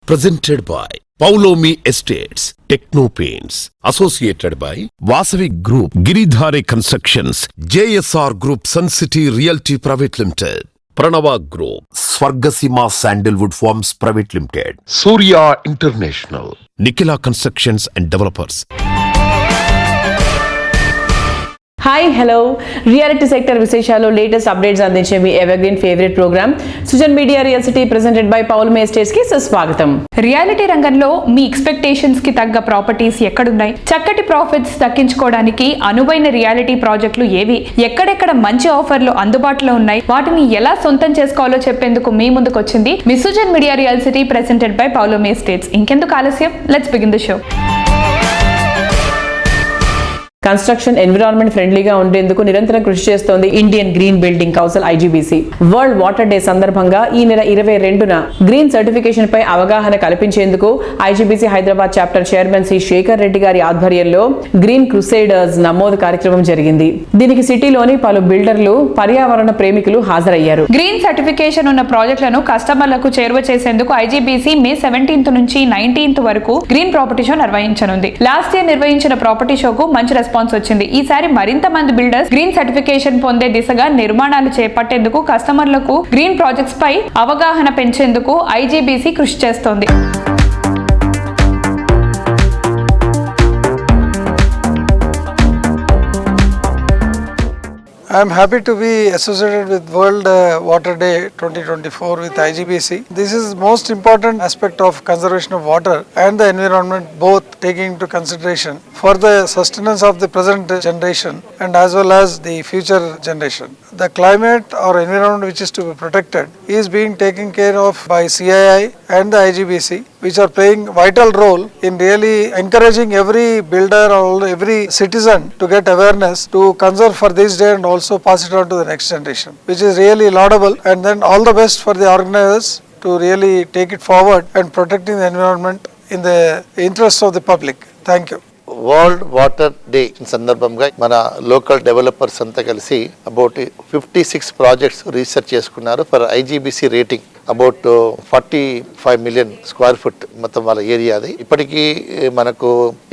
Presented by Paulomi Estates, Techno Paints, associated by Vasavi Group, Giridhare Constructions, JSR Group, Sun City Realty Private Limited, Pranava Group, Swargasima Sandalwood Farms Private Limited, Surya International, Nikila Constructions and Developers. Hi hello reality sector విశేషాలు latest updates అందించే మీ evergreen favourite programme Sujan media real city presented by పౌల్మే estates కి సుస్వాగతం. Reality రంగంలో మీ expectations కి తగ్గ properties ఎక్కడున్నాయి, చక్కటి ప్రాఫిట్స్ దక్కించుకోవడానికి అనువైన రియాలిటీ ప్రాజెక్టులు ఏవి, ఎక్కడెక్కడ మంచి ఆఫర్లు అందుబాటులో ఉన్నాయి, వాటిని ఎలా సొంతం చేసుకోవాలో చెప్పేందుకు మీ ముందుకు వచ్చింది మీ Sujan media real city presented by పౌల్మే estates. ఇంకెందుకు ఆలస్యం, let's begin the show. Construction environment ఫ్రెండ్లీగా ఉండేందుకు నిరంతరం కృషి చేస్తోంది Indian green building council IGBC. World water day సందర్భంగా ఈ నెల 22న గ్రీన్ సర్టిఫికేషన్ పై అవగాహన కల్పించేందుకు IGBC Hyderabad chapter chairman Shri Shekhar Reddy గారి ఆధ్వర్యంలో గ్రీన్ క్రూసేడర్స్ నమోదు కార్యక్రమం జరిగింది. దీనికి సిటీలోని పలు బిల్డర్లు, పర్యావరణ ప్రేమికులు హాజరయ్యారు. గ్రీన్ సర్టిఫికేషన్ ఉన్న ప్రాజెక్టులను కస్టమర్లకు చేరువ చేసేందుకు ఐజీబీసీ మే 17 నుంచి 19 వరకు గ్రీన్ ప్రాపర్టీ షో నిర్వహించనుంది. లాస్ట్ ఇయర్ నిర్వహించిన ప్రాపర్టీ షోకు మంచి రెస్పాన్స్ వచ్చింది. ఈసారి మరింత మంది బిల్డర్స్ గ్రీన్ సర్టిఫికేషన్ పొందే దిశగా నిర్మాణాలు చేపట్టేందుకు, కస్టమర్లకు గ్రీన్ ప్రాజెక్ట్స్ పై అవగాహన పెంచేందుకు ఐజీబీసీ కృషి చేస్తోంది. I am happy to be associated with World Water Day 2024 with IGBC. This is most important aspect of conservation of water and the environment, both taking into consideration for the sustenance of the present generation and as well as the future generation. The climate or environment which is to be protected is being taken care of by CII and the IGBC, which are playing vital role in really encouraging every builder or every citizen to get awareness to conserve for this day and also pass it on to the next generation, which is really laudable. And then all the best for the organizers to really take it forward and protecting the environment in the interest of the public. Thank you. World water day సందర్భంగా మన local developers అంతా కలిసి about 56 projects research చేసుకున్నారు for IGBC rating about 45 million square foot మొత్తం వాళ్ళ area. అది ఇప్పటికీ మనకు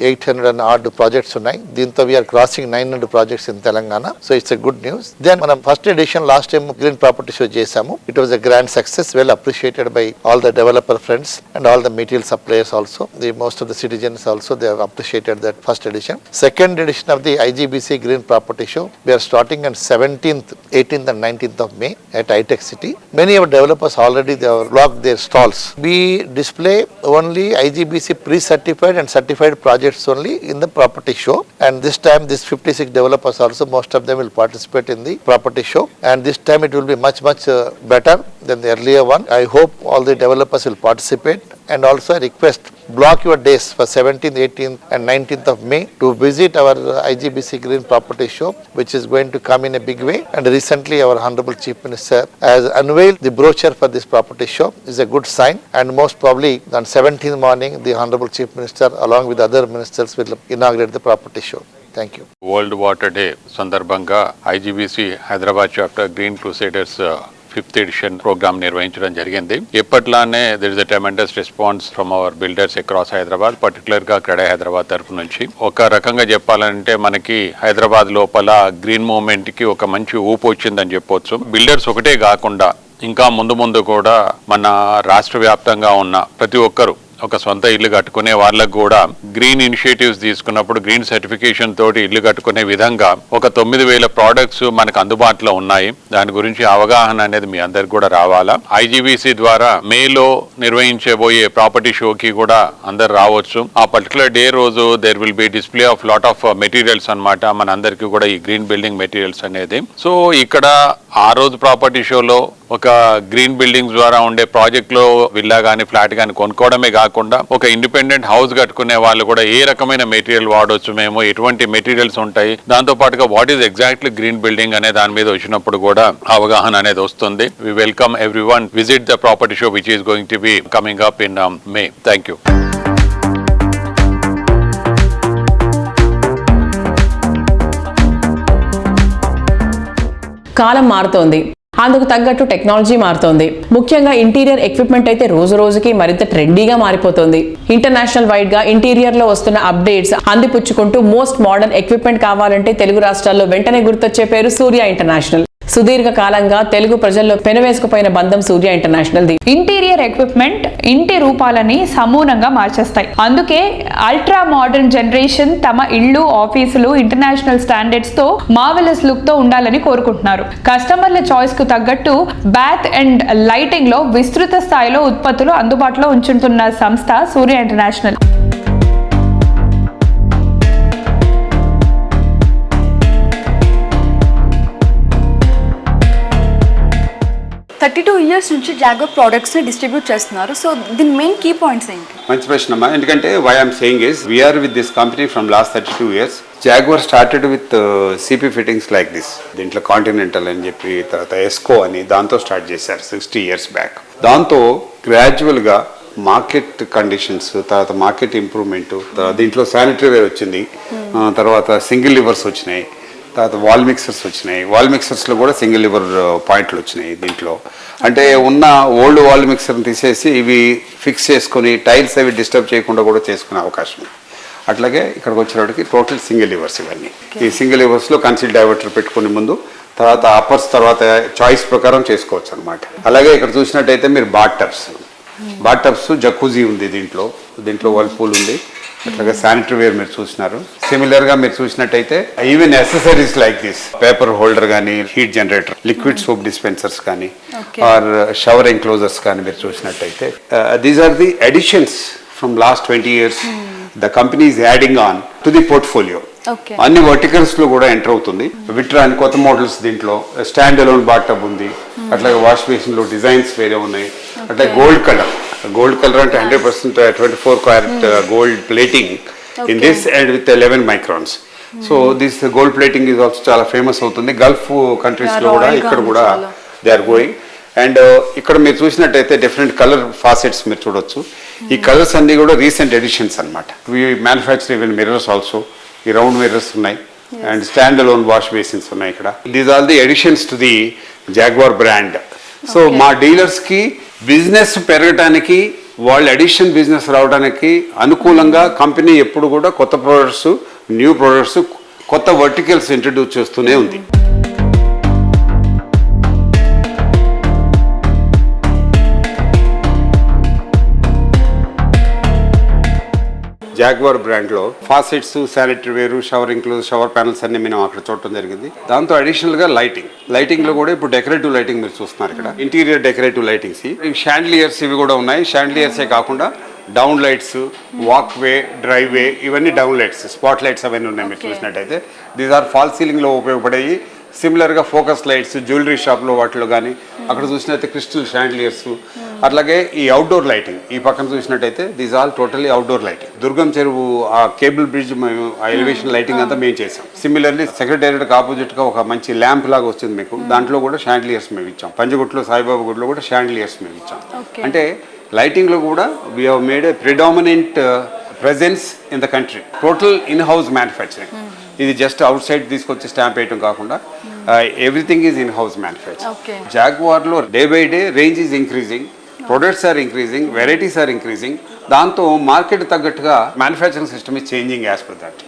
800 and odd ప్రాజెక్ట్స్ ఉన్నాయి. దీంతో we're crossing 900 projects in Telangana. So it's a good news. Then మనం first edition last time green property show చేశాము. It was a grand success, well appreciated by all the developer friends and all the material suppliers also. The most of the citizens also they have appreciated that first edition. Second edition of the IGBC Green Property Show, we are starting on 17th, 18th and 19th of May at iTech City. Many of our developers already they have locked their stalls. We display only IGBC pre-certified and certified projects only in the property show, and this time this 56 developers also, most of them will participate in the property show, and this time it will be much better than the earlier one. I hope all the developers will participate, and also I request block your days for 17th, 18th and 19th of May to visit our IGBC Green Property Show, which is going to come in a big way. And recently our Honorable Chief Minister has unveiled the brochure for this property show. Is a good sign, and most probably on 17th morning the Honorable Chief Minister along with other ministers will inaugurate the property show. Thank you. World water day సందర్భంగా IGBC Hyderabad chapter green crusaders 5th edition programme నిర్వహించడం జరిగింది. ఎప్పట్లానే there is a tremendous response from our builders across Hyderabad, particular గా క్రెడై హైదరాబాద్ తరఫు నుంచి. ఒక రకంగా చెప్పాలంటే మనకి హైదరాబాద్ లోపల గ్రీన్ మూవ్మెంట్ కి ఒక మంచి ఊపు వచ్చిందని చెప్పొచ్చు. బిల్డర్స్ ఒకటే కాకుండా ఇంకా ముందు కూడా మన రాష్ట్ర వ్యాప్తంగా ఉన్న ప్రతి ఒక్కరు ఒక సొంత ఇల్లు కట్టుకునే వాళ్ళకు కూడా గ్రీన్ ఇనిషియేటివ్స్ తీసుకున్నప్పుడు గ్రీన్ సర్టిఫికేషన్ తోటి ఇల్లు కట్టుకునే విధంగా ఒక 9,000 ప్రోడక్ట్స్ మనకు అందుబాటులో ఉన్నాయి. దాని గురించి అవగాహన అనేది మీ అందరికి కూడా రావాలా. ఐజీబీసీ ద్వారా మేలో నిర్వహించబోయే ప్రాపర్టీ షోకి కూడా అందరు రావచ్చు. ఆ పర్టికులర్ డే రోజు there will be display of lot of materials అన్నమాట, మన అందరికి కూడా ఈ గ్రీన్ బిల్డింగ్ మెటీరియల్స్ అనేది. సో ఇక్కడ ఆ రోజు ప్రాపర్టీ షోలో ఒక గ్రీన్ బిల్డింగ్స్ ద్వారా ఉండే ప్రాజెక్ట్ లో విల్లా గానీ ఫ్లాట్ గానీ కొనుక్కోవడమే కాకుండా ఒక ఇండిపెండెంట్ హౌస్ కట్టుకునే వాళ్ళు కూడా ఏ రకమైన మెటీరియల్ వాడవచ్చు, మేము ఎటువంటి మెటీరియల్స్ ఉంటాయి, దాంతో పాటుగా what is exactly green building అనే దాని మీద వచ్చినప్పుడు కూడా అవగాహన అనేది వస్తుంది. We welcome everyone visit the property show which is going to be coming up in May. Thank you. కాలం మారుతోంది. అందుకు తగ్గట్టు టెక్నాలజీ మారుతోంది. ముఖ్యంగా ఇంటీరియర్ ఎక్విప్మెంట్ అయితే రోజు రోజుకి మరింత ట్రెండీగా మారిపోతుంది. ఇంటర్నేషనల్ వైడ్ గా ఇంటీరియర్ లో వస్తున్న అప్డేట్స్ అందిపుచ్చుకుంటూ మోస్ట్ మోడర్న్ ఎక్విప్మెంట్ కావాలంటే తెలుగు రాష్ట్రాల్లో వెంటనే గుర్తొచ్చే పేరు సూర్య ఇంటర్నేషనల్. సుదీర్ఘ కాలంగా తెలుగు ప్రజల్లో పెనవేసుకుపోయిన బంధం సూర్య ఇంటర్నేషనల్ ది. ఇంటీరియర్ ఎక్విప్మెంట్ ఇంటి రూపాలని సమూలంగా మార్చేస్తాయి. అందుకే అల్ట్రా మోడర్న్ జనరేషన్ తమ ఇళ్ళు, ఆఫీసులు ఇంటర్నేషనల్ స్టాండర్డ్స్ తో మార్వెలస్ లుక్ తో ఉండాలని కోరుకుంటున్నారు. కస్టమర్ల చాయిస్ కు తగ్గట్టు బాత్ అండ్ లైటింగ్ లో విస్తృత స్థాయిలో ఉత్పత్తులు అందుబాటులో ఉంచుతున్న సంస్థ సూర్య ఇంటర్నేషనల్. 32 years నుంచి జాగ్వర్ ప్రోడక్ట్స్ని డిస్ట్రిబ్యూట్ చేస్తున్నారు. సో దీని మెయిన్ కీ పాయింట్స్ ఏంటి? మంచి ప్రశ్న అమ్మా. ఎందుకంటే why I'm saying is we're with this company from last 32 years. Jaguar started with CP fittings like this. దీంట్లో కాంటినెంటల్ అని చెప్పి తర్వాత ఎస్కో అని దాంతో స్టార్ట్ చేశారు 60 years బ్యాక్. దాంతో గ్రాడ్యువల్గా మార్కెట్ కండిషన్స్, తర్వాత మార్కెట్ ఇంప్రూవ్మెంట్, దీంట్లో శానిటరీ వేర్ వచ్చింది, తర్వాత సింగిల్ లివర్స్ వచ్చినాయి, తర్వాత వాల్ మిక్సర్స్ వచ్చినాయి. వాల్ మిక్సర్స్లో కూడా సింగిల్ లివర్ పాయింట్లు వచ్చినాయి. దీంట్లో అంటే ఉన్న ఓల్డ్ వాల్ మిక్సర్ని తీసేసి ఇవి ఫిక్స్ చేసుకొని టైల్స్ అవి డిస్టర్బ్ చేయకుండా కూడా చేసుకునే అవకాశం. అట్లాగే ఇక్కడికి వచ్చేటికి టోటల్ సింగిల్ లివర్స్ ఇవన్నీ. ఈ సింగిల్ లివర్స్లో కన్సిల్ డైవర్టర్ పెట్టుకునే ముందు తర్వాత అప్పర్స్ తర్వాత చాయిస్ ప్రకారం చేసుకోవచ్చు అనమాట. అలాగే ఇక్కడ చూసినట్టయితే మీరు బాత్ టబ్స్ జకూజీ ఉంది, దీంట్లో వర్ల్పూల్ ఉంది, అట్లాగే శానిటరీ వేర్ మీరు చూసినారు. సిమిలర్ గా మీరు చూసినట్టయితే even accessories like this paper holder కానీ, heat generator, liquid soap dispensers కానీ, ఆర్ షవర్ ఎంక్లోజర్స్ కానీ మీరు చూసినట్టయితే these are the additions from last 20 years the company is adding on to the portfolio. అన్ని వర్టికల్స్ లో కూడా ఎంటర్ అవుతుంది. విట్రా అని కొత్త మోడల్స్, దీంట్లో స్టాండ్ అలోన్ బాత్ టబ్ ఉంది, అట్లాగే వాష్ బేసిన్ లో డిజైన్స్ వేరే ఉన్నాయి. అట్లా గోల్డ్ కలర్ అంటే 100% 24 karat gold plating in this and with 11 microns. So this gold plating is also చాలా ఫేమస్ అవుతుంది గల్ఫ్ కంట్రీస్ లో కూడా, ఇక్కడ కూడా దే ఆర్ గోయింగ్. అండ్ ఇక్కడ మీరు చూసినట్టయితే డిఫరెంట్ కలర్ ఫాసెట్స్ మీరు చూడొచ్చు. ఈ కలర్స్ అన్ని కూడా రీసెంట్ ఎడిషన్స్ అనమాట. We manufacture even mirrors also, ఈ రౌండ్ మిర్రర్స్ ఉన్నాయి and stand alone wash basins ఉన్నాయి ఇక్కడ. These are the editions to the Jaguar brand. So మా డీలర్స్ కి బిజినెస్ పెరగడానికి, వాళ్ళ అడిషన్ బిజినెస్ రావడానికి అనుకూలంగా కంపెనీ ఎప్పుడు కూడా కొత్త ప్రోడక్ట్స్, న్యూ ప్రోడక్ట్స్, కొత్త వర్టికల్స్ ఇంట్రడ్యూస్ చేస్తూనే ఉంది. జాగ్వార్ బ్రాండ్లో ఫాసెట్స్, శానిటరీ వేరు, షవర్ ఇంక్లూజ్, షవర్ ప్యానల్స్ అన్ని మేము అక్కడ చూడటం జరిగింది. దాంతో అడిషనల్గా లైటింగ్ లో కూడా ఇప్పుడు డెకరేటివ్ లైటింగ్ మీరు చూస్తున్నారు ఇక్కడ. ఇంటీరియర్ డెకరేటివ్ లైటింగ్స్, షాండ్లియర్స్ ఇవి కూడా ఉన్నాయి. షాండ్లియర్సే కాకుండా down lights, walkway, driveway, ఇవన్నీ డౌన్ లైట్స్, స్పాట్ లైట్స్ అవన్నీ ఉన్నాయి మీరు చూసినట్టయితే. దీస్ ఆర్ ఫాల్ సీలింగ్ లో ఉపయోగపడేవి. సిమిలర్గా ఫోకస్ లైట్స్ జ్యువెలరీ షాప్లో వాటిలో కానీ, అక్కడ చూసినట్టయితే క్రిస్టల్ షాండ్లియర్స్. అట్లాగే ఈ అవుట్డోర్ లైటింగ్ ఈ పక్కన చూసినట్టయితే these all totally outdoor lighting. Durgam Cheruvu ఆ కేబుల్ బ్రిడ్జ్ మేము ఆ ఎలివేషన్ లైటింగ్ అంతా మేము చేసాం. సిమిలర్లీ సెక్రటేరియట్ ఆపోజిట్ గా ఒక మంచి ల్యాంప్ లాగా వచ్చింది మీకు, దాంట్లో కూడా షాండ్లియర్స్ మేము ఇచ్చాం. పంజగుట్లో సాయిబాబా గుడిలో కూడా షాండ్లియర్స్ మేము ఇచ్చాం. అంటే లైటింగ్ లో కూడా we have made a predominant presence in the country. Total in house manufacturing. ఇది జస్ట్ అవుట్ సైడ్ తీసుకొచ్చి స్టాంప్ వేయటం కాకుండా everything is in house manufacture. జాగ్వార్లో day by day range is increasing, products are increasing, varieties are increasing. దాంతో market తగ్గట్టుగా manufacturing system is changing as per that.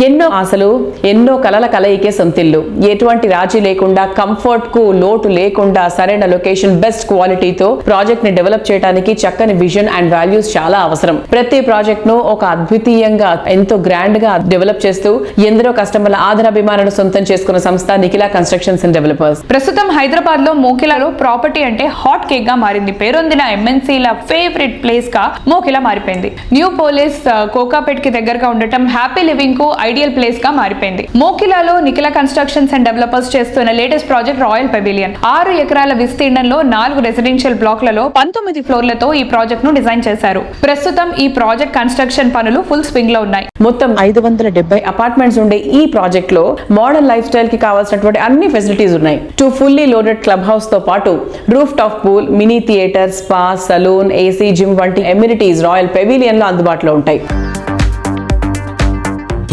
ఎన్నో ఆశలు, ఎన్నో కలల కలయికే సొంతిల్లు. ఎటువంటి రాజీ లేకుండా, కంఫర్ట్ కు లోటు లేకుండా, సరైన లొకేషన్, బెస్ట్ క్వాలిటీతో ప్రాజెక్ట్ ని డెవలప్ చేయడానికి చక్కని విజన్ అండ్ వాల్యూస్ చాలా అవసరం. ప్రతి ప్రాజెక్ట్ ను ఒక అద్వితీయంగా, ఎంతో గ్రాండ్ గా డెవలప్ చేస్తూ ఎందరో కస్టమర్ల ఆదరాభిమానాలను సొంతం చేసుకున్న సంస్థ నిఖిల కన్స్ట్రక్షన్స్ అండ్ డెవలపర్స్. ప్రస్తుతం హైదరాబాద్ లో మోకిలాలో ప్రాపర్టీ అంటే హాట్ కేక్ గా మారింది. పేరొందిన ఎంఎన్సీల ఫేవరెట్ ప్లేస్ గా మోకిలా మారిపోయింది. న్యూ పోలీస్ కోకాపేట్ కి దగ్గరగా ఉండటం, హ్యాపీ లివింగ్ కు ఐడియల్ ప్లేస్ గా మారిపోయింది. మోకిలాలో నిఖిల కన్స్ట్రక్షన్స్ అండ్ డెవలపర్స్ చేస్తున్న లేటెస్ట్ ప్రాజెక్ట్ రాయల్ పెవిలియన్ 6 ఎకరాల విస్తీర్ణంలో 4 రెసిడెన్షియల్ బ్లాక్లలో 19 ఫ్లోర్లతో ఈ ప్రాజెక్ట్ ను డిజైన్ చేశారు. ప్రస్తుతం ఈ ప్రాజెక్ట్ కన్స్ట్రక్షన్ పనులు ఫుల్ స్వింగ్ లో ఉన్నాయి. మొత్తం 570 అపార్ట్మెంట్స్ ఉండే ఈ ప్రాజెక్ట్ లో మోడర్న్ లైఫ్ స్టైల్ కి కావాల్సినటువంటి అన్ని ఫెసిలిటీస్ ఉన్నాయి. 2 ఫుల్లీ లోడెడ్ క్లబ్ హౌస్ తో పాటు roof top pool, mini theatre, spa, saloon, AC, gym వంటి ఎమ్యూనిటీస్ రాయల్ పెవిలియన్ లో అందుబాటులో ఉంటాయి.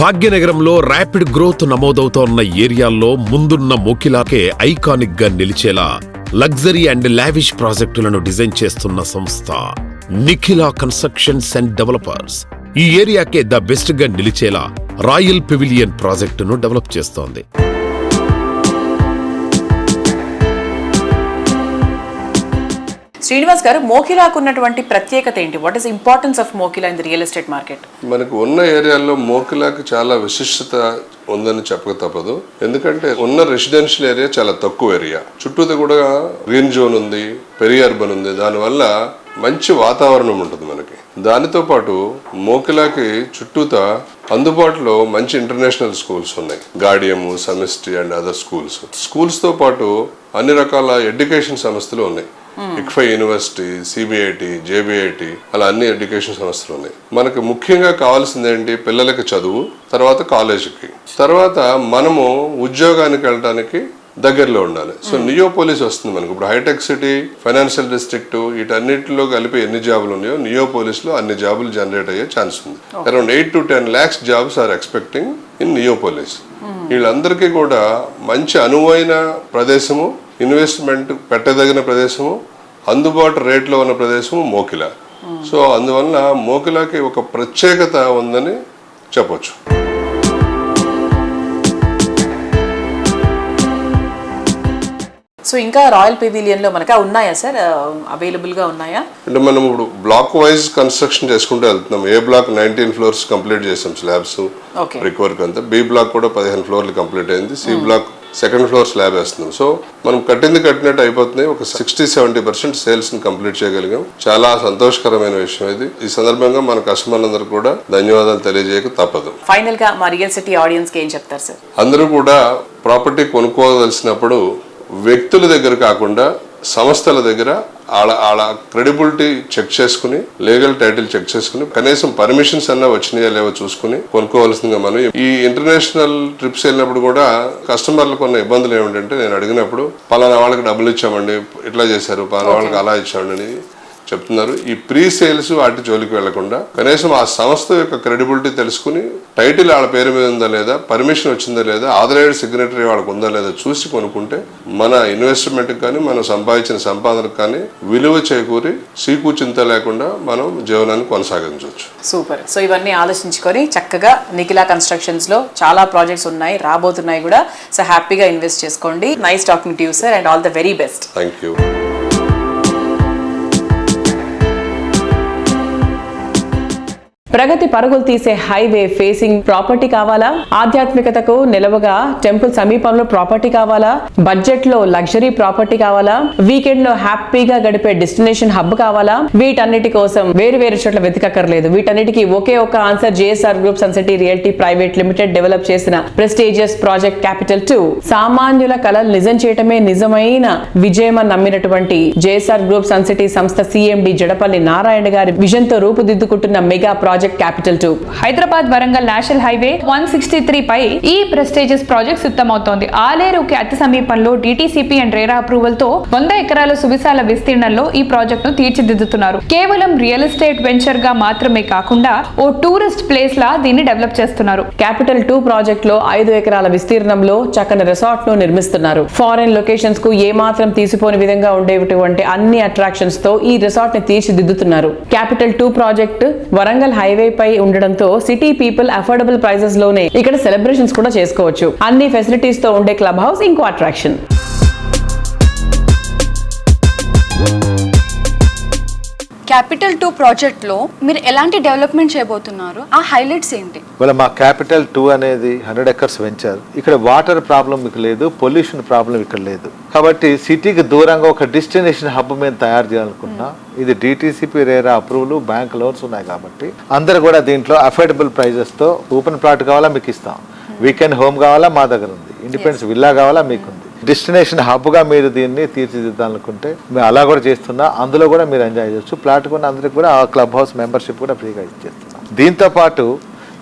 భాగ్యనగరంలో ర్యాపిడ్ గ్రోత్ నమోదవుతోన్న ఏరియాల్లో ముందున్న మోకిలాకే ఐకానిక్ గా నిలిచేలా లగ్జరీ అండ్ లావిష్ ప్రాజెక్టులను డిజైన్ చేస్తున్న సంస్థ నిఖిల కన్స్ట్రక్షన్స్ అండ్ డెవలపర్స్ ఈ ఏరియాకే ద బెస్ట్ గా నిలిచేలా రాయల్ పెవిలియన్ ప్రాజెక్టును డెవలప్ చేస్తోంది. శ్రీనివాస్ గారు, మోకిలాకు ఉన్నటువంటి ప్రత్యేకత ఏంటి? What is importance of Mokila in the real estate market? మనకు ఉన్న ఏరియాలో మోకిలాకి చాలా విశిష్టత ఉందని చెప్పక తప్పదు. ఎందుకంటే ఉన్న రెసిడెన్షియల్ ఏరియా చాలా తక్కువ ఏరియా, చుట్టూతో కూడా గ్రీన్ జోన్ ఉంది, పెరి అర్బన్ ఉంది. దానివల్ల మంచి వాతావరణం ఉంటుంది మనకి. దానితో పాటు మోకిలాకి చుట్టూత అందుబాటులో మంచి ఇంటర్నేషనల్ స్కూల్స్ ఉన్నాయి, గాడియము, సమిస్ట్రీ అండ్ అదర్ స్కూల్స్ తో పాటు అన్ని రకాల ఎడ్యుకేషన్ సంస్థలు ఉన్నాయి. ఇక్ఫై యూనివర్సిటీ, సిబిఐటి, జేబిఐటి, అలా అన్ని ఎడ్యుకేషన్ సంస్థలు ఉన్నాయి. మనకు ముఖ్యంగా కావాల్సింది ఏంటి? పిల్లలకి చదువు, తర్వాత కాలేజీకి, తర్వాత మనము ఉద్యోగానికి వెళ్ళడానికి దగ్గరలో ఉండాలి. సో నియోపోలిస్ వస్తుంది మనకు. ఇప్పుడు హైటెక్ సిటీ, ఫైనాన్షియల్ డిస్ట్రిక్ట్, వీటన్నిటిలో కలిపి ఎన్ని జాబులు ఉన్నాయో నియోపోలిస్ లో అన్ని జాబులు జనరేట్ అయ్యే ఛాన్స్ ఉంది. Around 8 to 10 lakhs jobs are expecting in Neopolis. వీళ్ళందరికీ కూడా మంచి అనువైన ప్రదేశము, ఇన్వెస్ట్మెంట్ పెట్టదగిన ప్రదేశము, అందుబాటు రేట్లో ఉన్న ప్రదేశము మోకిలా. సో అందువల్ల మోకిలాకి ఒక ప్రత్యేకత ఉందని చెప్పొచ్చు. సో ఇంకా రాయల్ పెవిలియన్ లో మనకి ఉన్నాయా సార్, అవైలబుల్ గా ఉన్నాయా? అంటే మనం ఇప్పుడు బ్లాక్ వైజ్ కన్స్ట్రక్షన్ చేసుకుంటూ వెళ్తున్నాం. ఏ బ్లాక్ 19 floors కంప్లీట్ చేసాం, స్లాబ్స్ బ్రిక్ వర్క్ అంతా. బి బ్లాక్ కూడా 15 floors కంప్లీట్ అయింది. C block 2nd floor slab వేస్తున్నాం. సో మనం కట్టినట్టు అయిపోతున్నాయి. ఒక 60-70% సేల్స్ ని కంప్లీట్ చేయగలిగాం. చాలా సంతోషకరమైన విషయం ఇది. ఈ సందర్భంగా మన కస్టమర్లందరూ కూడా ధన్యవాదాలు తెలియజేయక తప్పదు. ఫైనల్ గా మా రియల్ సిటీ ఆడియన్స్ కి ఏం చెప్తారు సార్? అందరూ కూడా ప్రాపర్టీ కొనుక్కోదలిసినప్పుడు వ్యక్తుల దగ్గర కాకుండా సంస్థల దగ్గర ఆడ క్రెడిబిలిటీ చెక్ చేసుకుని, లీగల్ టైటిల్ చెక్ చేసుకుని, కనీసం పర్మిషన్స్ అన్నా వచ్చినాయా లేవో చూసుకుని కొనుక్కోవాల్సిందిగా. మనం ఈ ఇంటర్నేషనల్ ట్రిప్స్ వెళ్ళినప్పుడు కూడా కస్టమర్లకు ఉన్న ఇబ్బందులు ఏమిటంటే, నేను అడిగినప్పుడు పలానా వాళ్ళకి డబ్బులు ఇచ్చామండి, ఇట్లా చేశారు, పలానా వాళ్ళకి అలా ఇచ్చామండి చెప్తున్నారు. ఈ ప్రీ సేల్స్ వాటి జోలికి వెళ్లకుండా కనీసం ఆ సంస్థ యొక్క క్రెడిబిలిటీ తెలుసుకుని, టైటిల్ వాళ్ళ పేరు మీద ఉందా లేదా, పర్మిషన్ వచ్చిందా లేదా, ఆథరైజ్డ్ సిగ్నేటరీ వాళ్ళకు ఉందా లేదా చూసి కొనుక్కుంటే మన ఇన్వెస్ట్మెంట్ కానీ మనం సంపాదించిన సంపాదనకు కానీ విలువ చేకూరి సీకూచింత లేకుండా మనం జీవనాన్ని కొనసాగించవచ్చు. సూపర్. సో ఇవన్నీ ఆలోచించుకొని చక్కగా నిఖిల కన్స్ట్రక్షన్స్ లో చాలా ప్రాజెక్ట్స్ ఉన్నాయి, రాబోతున్నాయి కూడా. సో హ్యాపీగా ఇన్వెస్ట్ చేసుకోండి. Nice talking to you sir and all the very best. Thank you. ప్రగతి పరుగులు తీసే హైవే ఫేసింగ్ ప్రాపర్టీ కావాలా? ఆధ్యాత్మికతకు నిలవగా టెంపుల్ సమీపంలో ప్రాపర్టీ కావాలా? బడ్జెట్ లో లగ్జరీ ప్రాపర్టీ కావాలా? వీకెండ్ లో హ్యాపీగా గడిపే డెస్టినేషన్ హబ్ కావాలా? వీటన్నిటి కోసం వేరు వేరు చోట్ల వెతకక్కర్లేదు. వీటన్నిటికీ ఒకే ఒక answer. JSR group sun city realty private limited develop చేసిన ప్రెస్టీజియస్ ప్రాజెక్ట్ క్యాపిటల్ 2. సామాన్యుల కలలు నిజం చేయటమే నిజమైన విజయమని నమ్మినటువంటి జేఎస్ఆర్ గ్రూప్ సన్ సిటీ సంస్థ సిఎండి జడపల్లి నారాయణ గారి విజన్ తో రూపుదిద్దుకుంటున్న mega project capital 2. Hyderabad Warangal national highway 163 పై ఈ ప్రెస్టీజియస్ ప్రాజెక్ట్ సిద్ధమవుతోంది. ఆలేరుకి అతి సమీపంలో డిటిసిపి అండ్ రేరా అప్రూవల్ తో 100 ఎకరాల సువిశాల విస్తీర్ణంలో ఈ ప్రాజెక్ట్ ను తీర్చిదిద్దుతున్నారు. కేవలం రియల్ ఎస్టేట్ వెంచర్ గా మాత్రమే కాకుండా ఓ టూరిస్ట్ ప్లేస్ లా దీన్ని డెవలప్ చేస్తున్నారు. క్యాపిటల్ 2 ప్రాజెక్ట్ లో 5 ఎకరాల విస్తీర్ణంలో చక్కని రిసార్ట్ ను నిర్మిస్తున్నారు. ఫారెన్ లొకేషన్స్ కు ఏ మాత్రం తీసిపోని విధంగా ఉండేటువంటి అన్ని అట్రాక్షన్స్ తో ఈ రిసార్ట్ ని తీర్చిదిద్దుతున్నారు. క్యాపిటల్ 2 ప్రాజెక్ట్ వరంగల్ హైవే పై ఉండడంతో సిటీ పీపుల్ అఫోర్డబుల్ ప్రైజెస్ లోనే ఇక్కడ సెలబ్రేషన్స్ కూడా చేసుకోవచ్చు. అన్ని ఫెసిలిటీస్ తో ఉండే క్లబ్ హౌస్ ఇంకో అట్రాక్షన్. క్యాపిటల్ 2 ప్రాజెక్ట్లో మీరు ఎలాంటి డెవలప్మెంట్ చేయబోతున్నారు, ఆ హైలైట్స్ ఏంటి? ఇవాళ మా క్యాపిటల్ 2 అనేది 100 acres వెంచర్. ఇక్కడ వాటర్ ప్రాబ్లం ఇక్కడ లేదు, పొల్యూషన్ ప్రాబ్లం ఇక్కడ లేదు. కాబట్టి సిటీకి దూరంగా ఒక డెస్టినేషన్ హబ్ మేము తయారు చేయాలనుకున్నా. ఇది DTCP RERA approval, bank loans ఉన్నాయి కాబట్టి అందరు కూడా దీంట్లో అఫోర్డబుల్ ప్రైజెస్తో ఓపెన్ ప్లాట్ కావాలా మీకు ఇస్తాం, వీకెండ్ హోమ్ కావాలా మా దగ్గర ఉంది, ఇండిపెండెన్స్ విల్లా కావాలా మీకుంది. డెస్టినేషన్ హబ్గా మీరు దీన్ని తీర్చిదిద్దాలనుకుంటే మేము అలా కూడా చేస్తున్నా. అందులో కూడా మీరు ఎంజాయ్ చేయొచ్చు. ప్లాట్ కొన్న అందరికి కూడా ఆ క్లబ్ హౌస్ మెంబర్షిప్ కూడా ఫ్రీగా ఇచ్చేస్తున్నాం. దీంతోపాటు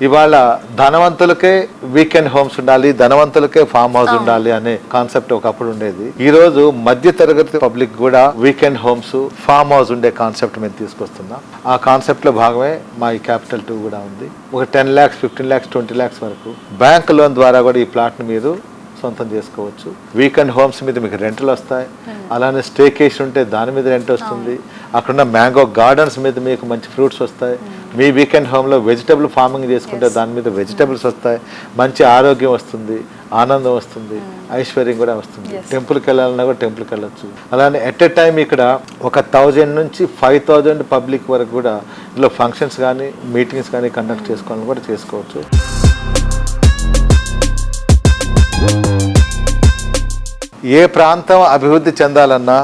ఇవాళ ధనవంతులకే వీకెండ్ హోమ్స్ ఉండాలి, ధనవంతులకే ఫామ్ హౌస్ ఉండాలి అనే కాన్సెప్ట్ ఒకప్పుడు ఉండేది. ఈ రోజు మధ్య తరగతి పబ్లిక్ కూడా వీకెండ్ హోమ్స్, ఫామ్ హౌస్ ఉండే కాన్సెప్ట్ మేము తీసుకొస్తున్నాం. ఆ కాన్సెప్ట్ లో భాగమే మా ఈ క్యాపిటల్ 2 కూడా ఉంది. ఒక 10 lakhs, 15 lakhs, 20 lakhs వరకు బ్యాంక్ లోన్ ద్వారా కూడా ఈ ప్లాట్ ని మీరు సొంతం చేసుకోవచ్చు. వీకెండ్ హోమ్స్ మీద మీకు రెంట్లు వస్తాయి, అలానే స్టేకేషన్ ఉంటే దాని మీద రెంట్ వస్తుంది. అక్కడున్న మ్యాంగో గార్డెన్స్ మీద మీకు మంచి ఫ్రూట్స్ వస్తాయి. మీ వీకెండ్ హోమ్లో వెజిటబుల్ ఫార్మింగ్ చేసుకుంటే దాని మీద వెజిటబుల్స్ వస్తాయి. మంచి ఆరోగ్యం వస్తుంది, ఆనందం వస్తుంది, ఐశ్వర్యం కూడా వస్తుంది. టెంపుల్కి వెళ్ళాలన్నా కూడా టెంపుల్కి వెళ్ళొచ్చు. అలానే ఎట్ ఎ టైం ఇక్కడ ఒక 1000 నుంచి 5000 పబ్లిక్ వరకు కూడా ఇందులో ఫంక్షన్స్ కానీ మీటింగ్స్ కానీ కండక్ట్ చేసుకోవాలని కూడా చేసుకోవచ్చు. ఏ ప్రాంతం అభివృద్ధి చెందాలన్నా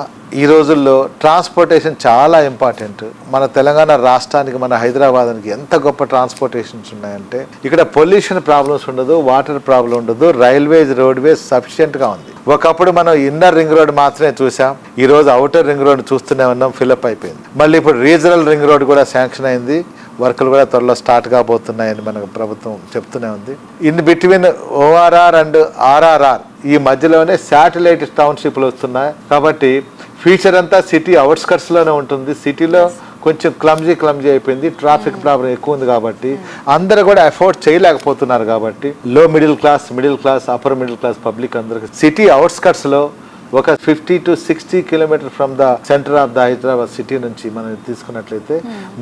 ఈ రోజుల్లో ట్రాన్స్పోర్టేషన్ చాలా ఇంపార్టెంట్. మన తెలంగాణ రాష్ట్రానికి, మన హైదరాబాద్కి ఎంత గొప్ప ట్రాన్స్పోర్టేషన్స్ ఉన్నాయంటే ఇక్కడ పొల్యూషన్ ప్రాబ్లమ్స్ ఉండదు, వాటర్ ప్రాబ్లం ఉండదు, రైల్వేస్, రోడ్వేస్ సఫిషియెంట్గా ఉంది. ఒకప్పుడు మనం ఇన్నర్ రింగ్ రోడ్ మాత్రమే చూసాం, ఈ రోజు అవుటర్ రింగ్ రోడ్ చూస్తూనే ఉన్నాం, ఫిలప్ అయిపోయింది. మళ్ళీ ఇప్పుడు రీజనల్ రింగ్ రోడ్ కూడా శాంక్షన్ అయింది, వర్కులు కూడా త్వరలో స్టార్ట్ కాబోతున్నాయని మనకు ప్రభుత్వం చెప్తూనే ఉంది. In between ORR and RRR ఈ మధ్యలోనే శాటిలైట్ టౌన్షిప్లు వస్తున్నాయి. కాబట్టి ఫ్యూచర్ అంతా సిటీ అవుట్స్కట్స్లోనే ఉంటుంది. సిటీలో కొంచెం క్లమ్జీ అయిపోయింది, ట్రాఫిక్ ప్రాబ్లం ఎక్కువ ఉంది. కాబట్టి అందరూ కూడా అఫోర్డ్ చేయలేకపోతున్నారు. కాబట్టి middle class, upper middle class public అందరికి సిటీ అవుట్స్కట్స్లో ఒక 50 to 60 kilometers from the centre of the Hyderabad city నుంచి మనం తీసుకున్నట్లయితే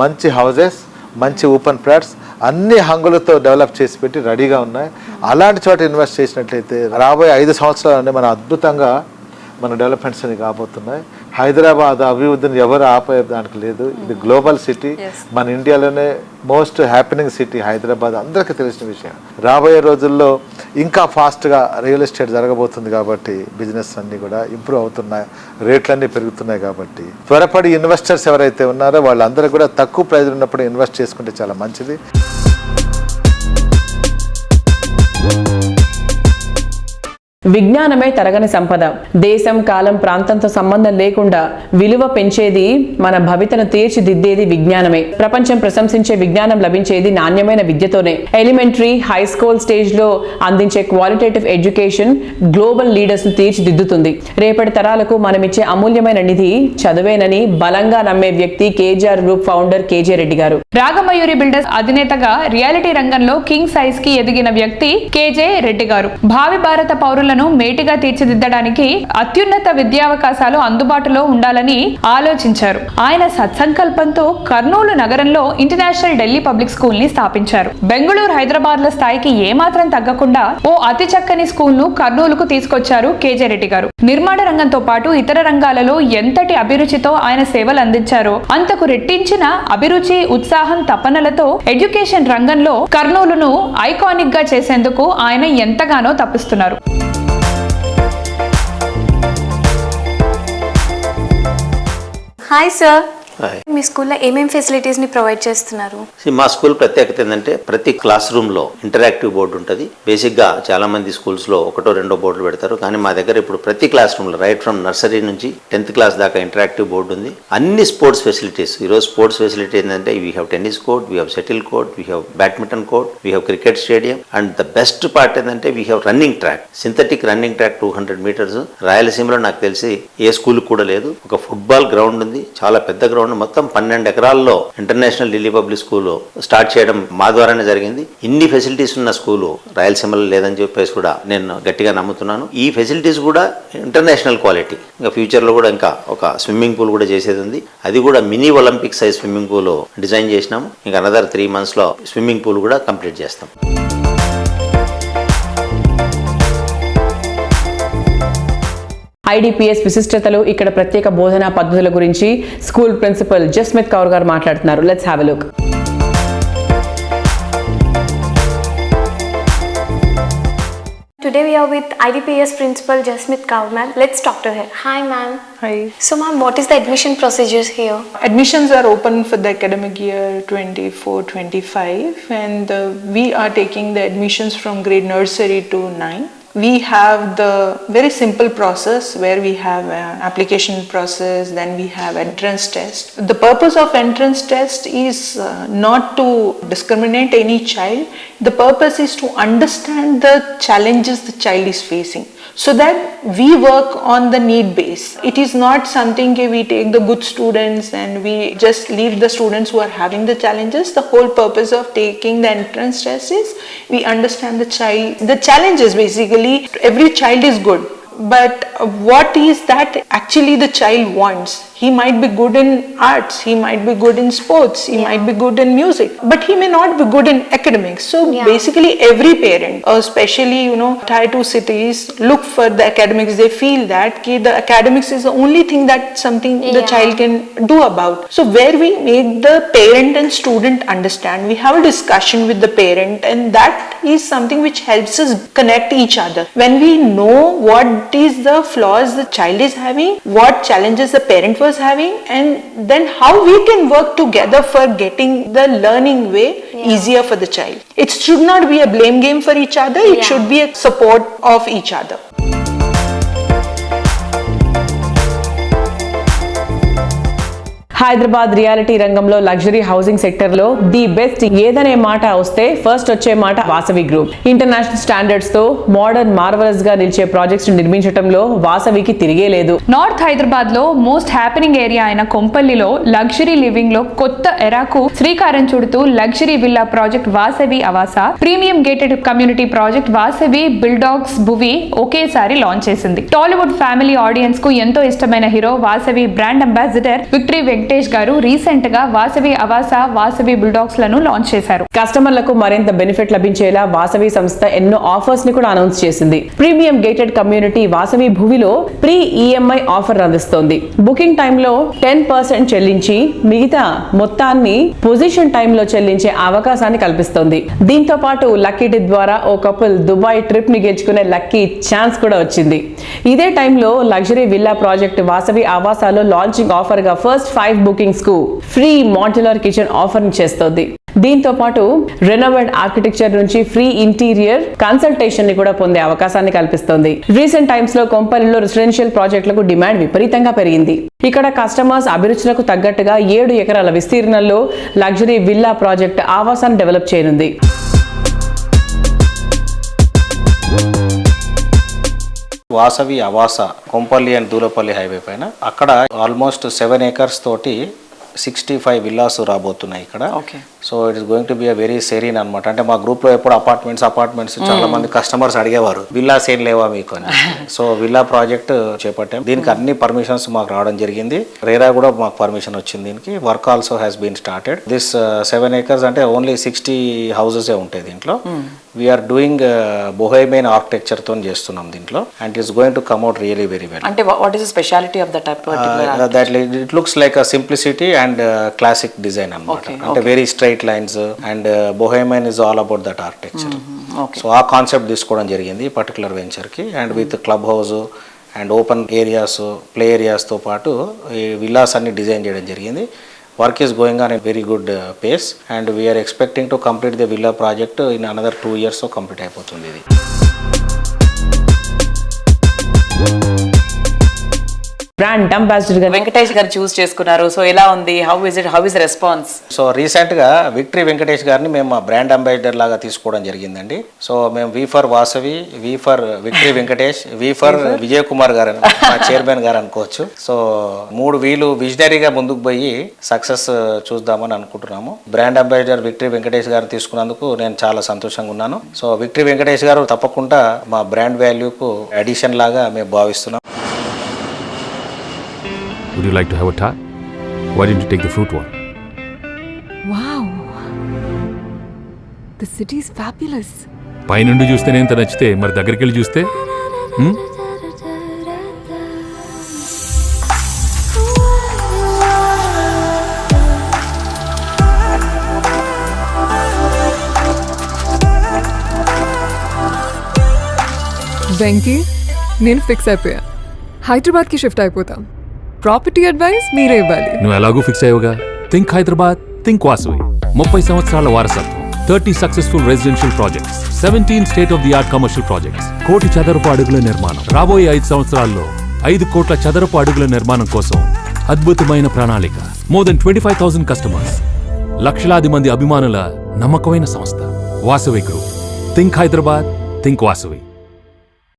మంచి హౌజెస్, మంచి ఓపెన్ ప్లాట్స్ అన్ని హంగులతో డెవలప్ చేసి పెట్టి రెడీగా ఉన్నాయి. అలాంటి చోట ఇన్వెస్ట్ చేసినట్లయితే రాబోయే 5 సంవత్సరాలనే మన అద్భుతంగా మన డెవలప్మెంట్స్ అని కాబోతున్నాయి. హైదరాబాద్ అభివృద్ధిని ఎవరు ఆపేయడానికి లేదు. ఇది గ్లోబల్ సిటీ, మన ఇండియాలోనే మోస్ట్ హ్యాపెనింగ్ సిటీ హైదరాబాద్, అందరికీ తెలిసిన విషయం. రాబోయే రోజుల్లో ఇంకా ఫాస్ట్గా రియల్ ఎస్టేట్ జరగబోతుంది. కాబట్టి బిజినెస్ అన్నీ కూడా ఇంప్రూవ్ అవుతున్నాయి, రేట్లన్నీ పెరుగుతున్నాయి. కాబట్టి త్వరపడి ఇన్వెస్టర్స్ ఎవరైతే ఉన్నారో వాళ్ళందరూ కూడా తక్కువ ప్రైజ్ ఉన్నప్పుడు ఇన్వెస్ట్ చేసుకుంటే చాలా మంచిది. విజ్ఞానమే తరగని సంపద. దేశం, కాలం, ప్రాంతంతో సంబంధం లేకుండా విలువ పెంచేది, మన భవితను తీర్చిదిద్దేది విజ్ఞానమే. ప్రపంచం ప్రశంసించే విజ్ఞానం లభించేది నాణ్యమైన విద్యతోనే. ఎలిమెంటరీ, హై స్కూల్ స్టేజ్ లో అందించే క్వాలిటేటివ్ ఎడ్యుకేషన్ గ్లోబల్ లీడర్స్ ను తీర్చిదిద్దుతుంది. రేపటి తరాలకు మనమిచ్చే అమూల్యమైన నిధి చదువేనని బలంగా నమ్మే వ్యక్తి KGR group founder KJ Reddy గారు. రాగమయూరి బిల్డర్స్ అధినేతగా రియాలిటీ రంగంలో కింగ్ సైజ్ కి ఎదిగిన వ్యక్తి కేజే రెడ్డి గారు. భావి భారత పౌరుల మేటిగా తీర్చిదిద్దడానికి అత్యున్నత విద్యావకాశాలు అందుబాటులో ఉండాలని ఆలోచించారు. ఆయన సత్సంకల్పంతో కర్నూలు నగరంలో ఇంటర్నేషనల్ ఢిల్లీ పబ్లిక్ స్కూల్ ని స్థాపించారు. బెంగళూరు, హైదరాబాద్ ల స్థాయికి ఏమాత్రం తగ్గకుండా ఓ అతి చక్కని స్కూల్ ను కర్నూలుకు తీసుకొచ్చారు కేజే రెడ్డి గారు. నిర్మాణ రంగంతో పాటు ఇతర రంగాలలో ఎంతటి అభిరుచితో ఆయన సేవలు అందించారో అంతకు రెట్టించిన అభిరుచి, ఉత్సాహం, తపనలతో ఎడ్యుకేషన్ రంగంలో కర్నూలును ఐకానిక్ గా చేసేందుకు ఆయన ఎంతగానో తప్పిస్తున్నారు. హాయ్ సార్, మీ స్కూల్లో ఏమేం ఫెసిలిటీస్ ని ప్రొవైడ్ చేస్తున్నారు? మా స్కూల్ ప్రత్యేకత ఏంటంటే ప్రతి క్లాస్ రూమ్ లో ఇంటరాక్టివ్ బోర్డు ఉంటుంది. బేసిక్ గా చాలా మంది స్కూల్స్ లో 1-2 బోర్డులు పెడతారు, కానీ మా దగ్గర ఇప్పుడు ప్రతి క్లాస్ రూమ్ లో రైట్ ఫ్రమ్ నర్సరీ నుంచి 10th క్లాస్ దాకా ఇంటరాక్టివ్ బోర్డు ఉంది. అన్ని స్పోర్ట్స్ ఫెసిలిటీస్, ఈరోజు స్పోర్ట్స్ ఫెసిలిటీ ఏంటంటే we have tennis court, we have shuttle court, we have badminton court, we have cricket stadium, and the best part ఏంటంటే we have running track, synthetic running track 200 meters. రాయలసీమలో నాకు తెలిసి ఏ school కూడా లేదు. ఒక football ground ఉంది, చాలా పెద్ద గ్రౌండ్, మొత్తం 12 ఎకరాల్లో international Delhi public school start చేయడం మా ద్వారానే జరిగింది. ఇన్ని ఫెసిలిటీస్ ఉన్న స్కూలు రాయలసీమలో లేదని చెప్పేసి కూడా నేను గట్టిగా నమ్ముతున్నాను. ఈ ఫెసిలిటీస్ కూడా ఇంటర్నేషనల్ క్వాలిటీ. ఇంకా ఫ్యూచర్ లో కూడా ఇంకా ఒక స్విమ్మింగ్ పూల్ కూడా చేసేది ఉంది. అది కూడా mini Olympic size swimming pool design చేసినాము. ఇంకా అనదర్ 3 months లో స్విమ్మింగ్ పూల్ కూడా కంప్లీట్ చేస్తాం. ఐడిపిఎస్ విశిష్టతలు, ఇక్కడ ప్రత్యేక బోధనా పద్ధతుల గురించి స్కూల్ ప్రిన్సిపల్ జస్మిత్ కౌర్ గారు మాట్లాడుతున్నారు. Let's have a look. Today we are with IDPS Principal Jasmit Kaur ma'am. Let's talk to her. Hi ma'am. Hi. So ma'am, what is the admission procedures here? Admissions are open for the academic year 24-25 and we are taking the admissions from grade nursery to 9. We have the very simple process where we have an application process, then we have entrance test. The purpose of entrance test is not to discriminate any child. The purpose is to understand the challenges the child is facing, so that we work on the need base. It is not something we take the good students and we just leave the students who are having the challenges. The whole purpose of taking the entrance test is we understand the child. The challenges basically, every child is good, but what is that actually the child wants? He might be good in arts, he might be good in sports, he might be good in music, but he may not be good in academics. So basically every parent, especially tier 2 cities, look for the academics. They feel that the academics is the only thing that something the child can do about. So where we make the parent and student understand, we have a discussion with the parent, and that is something which helps us connect each other. When we know what is the flaws the child is having, what challenges the parent was having, and then how we can work together for getting the learning way easier for the child. It should not be a blame game for each other. It should be a support of each other. Hyderabad reality రంగంలో luxury housing sector లో the best ఏదనే మాట వస్తే first వచ్చే మాట Vasavi group. International standards తో modern marvellous గా నిలిచే projects నిర్మించడంలో వాసవికి తిరిగే లేదు. నార్త్ హైదరాబాద్ లో మోస్ట్ హ్యాపెనింగ్ ఏరియా అయిన కొంపల్లిలో లగ్జరీ లివింగ్ లో కొత్త ఎరాకు శ్రీకారం చుడుతూ luxury villa project Vasavi Avasa, premium gated community project Vasavi బిల్డాగ్స్ భువి ఒకేసారి లాంచ్ చేసింది. టాలీవుడ్ ఫ్యామిలీ ఆడియన్స్ కు ఎంతో ఇష్టమైన hero Vasavi brand ambassador victory Venkatesh గారు రీసెంట్ గా వాసవి ఆవాస, వాసవి బుల్డాగ్స్ లను లాంచ్ చేశారు. కస్టమర్లకు మరింత బెనిఫిట్ లభించేలా వాసవి సంస్థ ఎన్నో ఆఫర్స్ ని కూడా అనౌన్స్ చేసింది. ప్రీమియం గేటెడ్ కమ్యూనిటీ వాసవి భూవిలో ప్రీ ఈఎంఐ ఆఫర్ అందిస్తోంది. బుకింగ్ టైంలో 10% చెల్లించి మిగతా మొత్తాన్ని పొజిషన్ టైంలో చెల్లించే అవకాశాన్ని కల్పిస్తోంది. దీంతో పాటు లక్కీ టిప్ ద్వారా ఓ కపుల్ దుబాయ్ ట్రిప్ ని గెలుచుకునే లక్కీ ఛాన్స్ కూడా వచ్చింది. ఇదే టైంలో లగ్జరీ విల్లా ప్రాజెక్ట్ వాసవి ఆవాసాలో లాంచింగ్ ఆఫర్ గా ఫస్ట్ 5 బుకింగ్స్ కు ఫ్రీ మాడ్యులర్ కిచెన్ ఆఫర్ చేస్తోంది. దీంతో పాటు రెనోవేట్ ఆర్కిటెక్చర్ నుంచి ఫ్రీ ఇంటీరియర్ కన్సల్టేషన్ ని కూడా పొందే అవకాశాన్ని కల్పిస్తోంది. రీసెంట్ టైమ్స్ లో కొంపల్లిలో రెసిడెన్షియల్ ప్రాజెక్టులకు డిమాండ్ విపరీతంగా పెరిగింది. ఇక్కడ కస్టమర్స్ అభిరుచులకు తగ్గట్టుగా 7 ఎకరాల విస్తీర్ణంలో లగ్జరీ విల్లా ప్రాజెక్ట్ ఆవాసాన్ని డెవలప్ చేయనుంది. వాసవి ఆవాస కొంపల్లి అండ్ దూలపల్లి హైవే పైన అక్కడ ఆల్మోస్ట్ 7 acres తోటి 65 విల్లాస్ రాబోతున్నాయి ఇక్కడ. So it is going to be a very serene అనమాట. అంటే మా గ్రూప్ లో ఎప్పుడు అపార్ట్మెంట్స్ చాలా మంది కస్టమర్స్ అడిగేవారు విల్లాస్ ఏం లేవా మీకు అని. సో విల్లా ప్రాజెక్ట్ చేపట్టాం. దీనికి అన్ని పర్మిషన్స్ మాకు రావడం జరిగింది. రేరా కూడా మాకు పర్మిషన్ వచ్చింది. దీనికి work also has been started. This 7 acres అంటే ఓన్లీ 60 houses ఉంటాయి దీంట్లో. వీఆర్ డూయింగ్ బొహేమియన్ ఆర్కిటెక్చర్ తో చేస్తున్నాం దీంట్లో. And it's going to come out really very well. అంటే what is the speciality of the type that it looks like a simplicity and classic design అన్నమాట. అంటే very straight lines and bohemian is all about that architecture. So ఆ concept తీసుకోవడం జరిగింది particular venture కి. And with club house and open areas, play ఏరియాస్తో పాటు ఈ villas అన్ని డిజైన్ చేయడం జరిగింది. Work is going on at very good pace and we are expecting to complete the villa project in another 2 years. So complete అయిపోతుంది ఇది. Brand ambassador గా వెంకటేష్ గారు చూస్ చేసుకున్నారు. సో ఎలా ఉంది, how is response? So recent గా విక్టరీ వెంకటేష్ గారిని మేము మా బ్రాండ్ అంబాసిడర్ లాగా తీసుకోవడం జరిగిందండి. సో మేము V for Vasavi, V for victory Venkatesh, V for Vijay Kumar గారు మా చైర్మన్ గారు అనుకోవచ్చు. సో 3 వీలు విజనరీగా ముందుకు పోయి సక్సెస్ చూద్దామని అనుకుంటున్నాము. బ్రాండ్ అంబాసిడర్ విక్టరీ వెంకటేష్ గారిని తీసుకున్నందుకు నేను చాలా సంతోషంగా ఉన్నాను. సో విక్టరీ వెంకటేష్ గారు తప్పకుండా మా బ్రాండ్ వాల్యూకు అడిషన్ లాగా మేము భావిస్తున్నాం. Would you like to have a tie? Why didn't you take the fruit one? Wow. The city is fabulous. పైనుండి చూస్తేనే ఇంత నచ్చితే మరి దగ్గరికి వెళ్ళి చూస్తే వెంకీ నేను ఫిక్స్ అయిపోయా, హైదరాబాద్కి షిఫ్ట్ అయిపోతాం. ప్రాపర్టీ అడ్వైస్ మీరే ఇవ్వాలి. నువ్వు ఎలాగూ ఫిక్స్ అయ్యావుగా. Think Hyderabad, think Vasavi. 30 సంవత్సరాల వారసత్వం, 30 successful residential projects, 17 state of the art commercial projects, 1 కోటి చదరపు అడుగుల నిర్మాణం. రాబోయే 5 సంవత్సరాల్లో 5 కోట్ల చదరపు అడుగుల నిర్మాణం కోసం అద్భుతమైన ప్రణాళిక. మోర్ దెన్ 25,000 కస్టమర్స్, లక్షలాది మంది అభిమానుల నమ్మకమైన సంస్థ Vasavi group. Think Hyderabad, think Vasavi.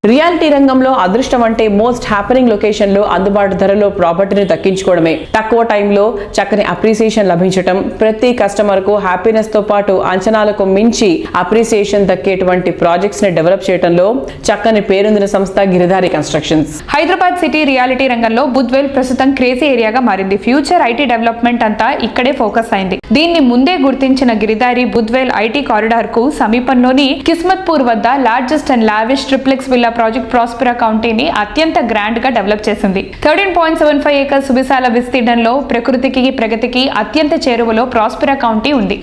Reality రంగంలో అదృష్టం అంటే మోస్ట్ హ్యాపెనింగ్ లొకేషన్ లో అందుబాటు ధరలో ప్రాపర్టీని దక్కించుకోవడమే. తక్కువ టైంలో చక్కని అప్రిసియేషన్ లభించటం, ప్రతి కస్టమర్ కు హ్యాపీనెస్ తో పాటు అంచనాలకు మించి అప్రిసియేషన్ దక్కేటువంటి ప్రాజెక్ట్స్ ని డెవలప్ చేయడంలో చక్కని పేరొందిన సంస్థ Giridhari constructions. Hyderabad city reality రంగంలో బుద్వేల్ ప్రస్తుతం క్రేజీ ఏరియాగా మారింది. ఫ్యూచర్ ఐటీ డెవలప్మెంట్ అంతా ఇక్కడే ఫోకస్ అయింది. దీన్ని ముందే గుర్తించిన గిరిధారి బుద్వేల్ ఐటీ కారిడార్ కు సమీపంలోని కిస్మత్పూర్ వద్ద largest and lavish triplex villa project Prospera కౌంటీని అత్యంత గ్రాండ్ గా డెవలప్ చేసింది. 13.75 ఏకర్స్ సువిశాల విస్తీర్ణంలో ప్రకృతికి ప్రగతికి అత్యంత చేరువలో ప్రాస్పెరా కౌంటీ ఉంది.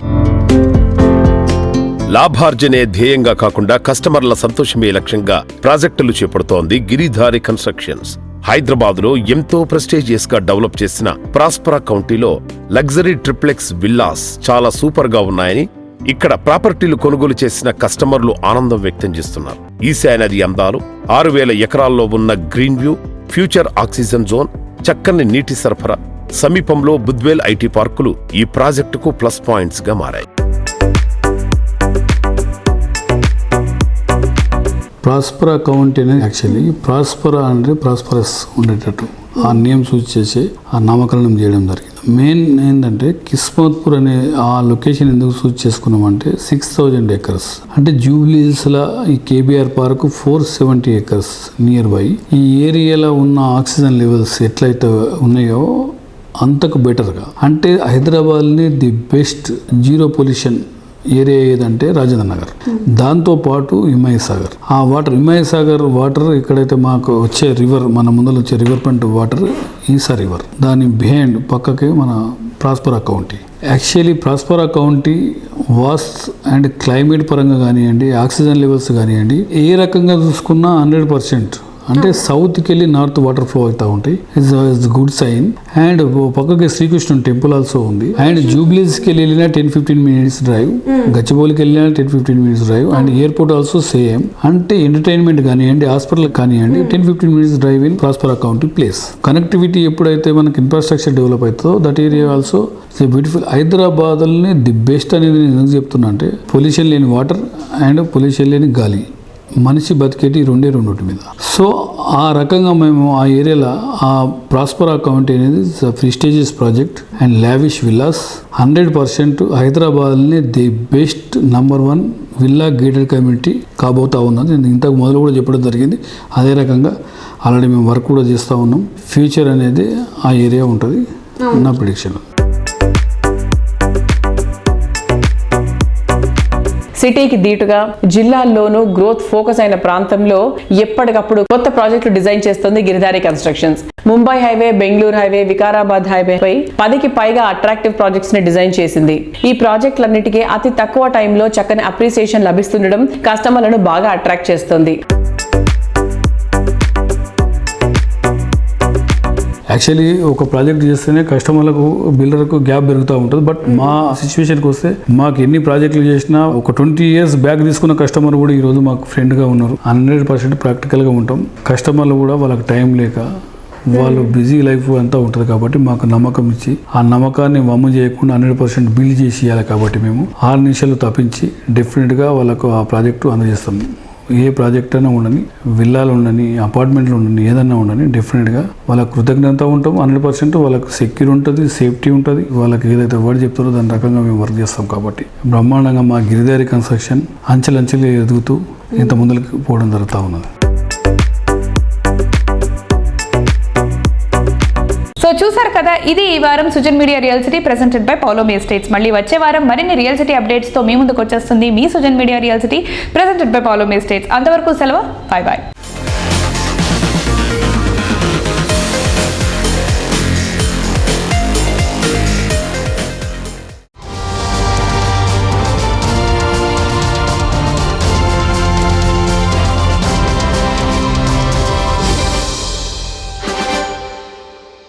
లాభార్జనే ధ్యేయంగా కాకుండా కస్టమర్ల సంతోషమే లక్ష్యంగా ప్రాజెక్టులు చేపడుతోంది గిరిధారి కన్స్ట్రక్షన్స్. హైదరాబాద్ లో ఎంతో ప్రెస్టీజియస్ గా డెవలప్ చేసిన ప్రాస్పెరా కౌంటీలో లగ్జరీ ట్రిప్లెక్స్ విల్లాస్ చాలా సూపర్ గా ఉన్నాయని ఇక్కడ ప్రాపర్టీలు కొనుగోలు చేసిన కస్టమర్లు ఆనందం వ్యక్తం చేస్తున్నారు. ఈశాన్య నది అందాలు, 6,000 ఎకరాల్లో ఉన్న green view, future oxygen zone, చక్కని నీటి సరఫరా, సమీపంలో బుద్వేల్ ఐటీ పార్కులు ఈ ప్రాజెక్టుకు ప్లస్ పాయింట్స్ గా మారాయి. ప్రాస్పరా కౌంటీ అనేది యాక్చువల్లీ ప్రాస్పరా అంటే ప్రాస్పరస్ ఉండేటట్టు ఆ నేమ్ సూచి చేసి ఆ నామకరణం చేయడం జరిగింది. మెయిన్ ఏంటంటే కిస్మత్పూర్ అనే ఆ లొకేషన్ ఎందుకు సూచి చేసుకున్నామంటే 6,000 ఏకర్స్ అంటే జూబ్లీహిల్స్లో ఈ KBR park 470 acres near by. ఈ ఏరియాలో ఉన్న ఆక్సిజన్ లెవెల్స్ ఎట్లయితే ఉన్నాయో అంతకు బెటర్గా, అంటే హైదరాబాద్ని the best zero pollution area ఏదంటే రాజేంద్ర నగర్, దాంతోపాటు హిమాయత్ సాగర్. ఆ వాటర్ హిమాయత్ సాగర్ వాటర్ ఎక్కడైతే మాకు వచ్చే రివర్, మన ముందర వచ్చే రివర్ ఫ్రంట్ వాటర్ ఈసా రివర్, దాని బిహైండ్ పక్కకే మన Prospera county. Actually Prospera county was and climate పరంగా కానివ్వండి, ఆక్సిజన్ లెవెల్స్ కానివ్వండి, ఏ రకంగా చూసుకున్నా 100%. అంటే సౌత్కి వెళ్ళి నార్త్ వాటర్ ఫ్లో అవుతూ ఉంటాయి. It's good sign. అండ్ పక్కకి శ్రీకృష్ణ టెంపుల్ ఆల్సో ఉంది. అండ్ జూబ్లీస్కి వెళ్ళినా 10-15 మినిట్స్ డ్రైవ్, గచ్చిబౌలికి వెళ్ళినా 10-15 minutes drive. And airport also same. అంటే ఎంటర్టైన్మెంట్ కానివ్వండి, హాస్పిటల్ కానివ్వండి, 10-15 minutes drive in Prospera county place. Connectivity ఎప్పుడైతే మనకి ఇన్ఫ్రాస్ట్రక్చర్ డెవలప్ అవుతుందో దట్ ఏరియా ఆల్సో బ్యూటిఫుల్. హైదరాబాద్ని ది బెస్ట్ అనేది నేను ఎందుకు చెప్తున్నా అంటే పొల్యూషన్ లేని వాటర్ అండ్ పొల్యూషన్ లేని గాలి, మనిషి బతికేటి రెండే మీద. సో ఆ రకంగా మేము ఆ ఏరియాలో ఆ ప్రాస్పెరా కౌంటీ అనేది prestigious project and lavish villas 100% హైదరాబాద్ని the best #1 villa gated community కాబోతా ఉన్నది. నేను ఇంతకు మొదలు కూడా చెప్పడం జరిగింది. అదే రకంగా ఆల్రెడీ మేము వర్క్ కూడా చేస్తూ ఉన్నాం. ఫ్యూచర్ అనేది ఆ ఏరియా ఉంటుంది నా ప్రిడిక్షన్. సిటీకి దీటుగా జిల్లాల్లోనూ గ్రోత్ ఫోకస్ అయిన ప్రాంతంలో ఎప్పటికప్పుడు కొత్త ప్రాజెక్టులు డిజైన్ చేస్తుంది Giridhari constructions. Mumbai highway, Bengaluru highway, Vikarabad highway పై 10కి పైగా అట్రాక్టివ్ ప్రాజెక్ట్స్ ని డిజైన్ చేసింది. ఈ ప్రాజెక్టులన్నిటికీ అతి తక్కువ టైంలో చక్కని అప్రిసియేషన్ లభిస్తుండడం కస్టమర్లను బాగా అట్రాక్ట్ చేస్తుంది. యాక్చువల్లీ ఒక ప్రాజెక్ట్ చేస్తేనే కస్టమర్లకు బిల్డర్కు గ్యాప్ పెరుగుతూ ఉంటుంది. బట్ మా సిచ్యువేషన్కి వస్తే మాకు ఎన్ని ప్రాజెక్టులు చేసినా ఒక 20 years బ్యాక్ తీసుకున్న కస్టమర్ కూడా ఈరోజు మాకు ఫ్రెండ్గా ఉన్నారు. 100% ప్రాక్టికల్గా ఉంటాం. కస్టమర్లు కూడా వాళ్ళకి టైం లేక వాళ్ళు బిజీ లైఫ్ అంతా ఉంటుంది కాబట్టి మాకు నమ్మకం ఇచ్చి ఆ నమ్మకాన్ని వమ్ము చేయకుండా 100% బిల్డ్ చేసి ఇవ్వాలి. కాబట్టి మేము 6 నిమిషాలు తప్పించి డెఫినెట్గా వాళ్ళకు ఆ ప్రాజెక్టు అందజేస్తాము. ఏ ప్రాజెక్ట్ అయినా ఉండని, విల్లాలు ఉండని, అపార్ట్మెంట్లు ఉండని, ఏదన్నా ఉండని డెఫినెట్గా వాళ్ళకి కృతజ్ఞత ఉంటాం. 100% వాళ్ళకి సెక్యూర్ ఉంటుంది, సేఫ్టీ ఉంటుంది. వాళ్ళకి ఏదైతే వర్డ్ చెప్తారో దాని రకంగా మేము వర్క్ చేస్తాం. కాబట్టి బ్రహ్మాండంగా మా గిరిధారి కన్స్ట్రక్షన్ అంచెలంచెలు ఎదుగుతూ ఇంత ముందుకు పోవడం జరుగుతూ ఉన్నది. సో చూసారు కదా, ఇది ఈ వారం Sujan media real city presented by Paulomi estates. మళ్ళీ వచ్చే వారం మరిన్ని రియల్ సిటీ అప్డేట్స్ తో మీ ముందుకు వచ్చేస్తుంది మీ Sujan media real city presented by Paulomi estates. అంతవరకు సెలవు, బై బాయ్.